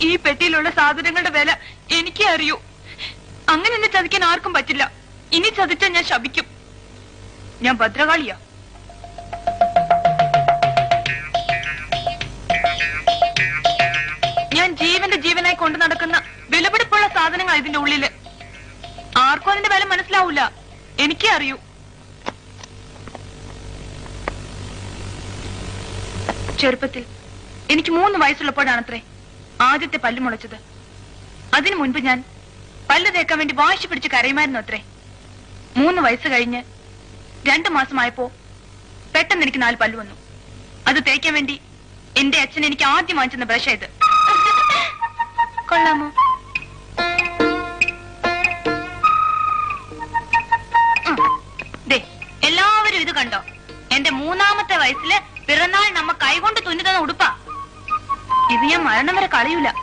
ഈ പെട്ടിയിലുള്ള സാധനങ്ങളുടെ വില എനിക്കേ അറിയൂ. അങ്ങനെ എന്നെ ചതിക്കാൻ ആർക്കും പറ്റില്ല. ഇനി ചതിച്ചാൽ ഞാൻ ശപിക്കും. ഞാൻ ഭദ്രകാളിയാ. ഞാൻ ജീവന്റെ ജീവനായി കൊണ്ടു നടക്കുന്ന വിലപിടിപ്പുള്ള സാധനങ്ങൾ ഇതിന്റെ ഉള്ളില്. ആർക്കും അതിന്റെ വില മനസ്സിലാവൂല. എനിക്കേ അറിയൂ. ചെറുപ്പത്തിൽ എനിക്ക് 3 വയസ്സുള്ളപ്പോഴാണത്രേ ആദ്യത്തെ പല്ല് മുളച്ചത്. അതിനു മുൻപ് ഞാൻ പല്ല് തേക്കാൻ വേണ്ടി വാശി പിടിച്ച് കരയുമായിരുന്നു അത്രേ. 3 വയസ്സ് കഴിഞ്ഞ് 2 മാസമായപ്പോ പെട്ടെന്ന് എനിക്ക് 4 പല്ല് വന്നു. അത് തേക്കാൻ വേണ്ടി എന്റെ അച്ഛൻ എനിക്ക് ആദ്യം വാങ്ങിച്ചെന്ന ബ്രഷ് ഇത്. കൊള്ളാമോ? എല്ലാവരും ഇത് കണ്ടോ? എന്റെ 3ാമത്തെ വയസ്സില് പിറന്നാൾ നമ്മ കൈകൊണ്ട് തുന്നി തന്ന ഉടുപ്പാ ഇത്. ഞാൻ മരണം വരെ കളയൂല.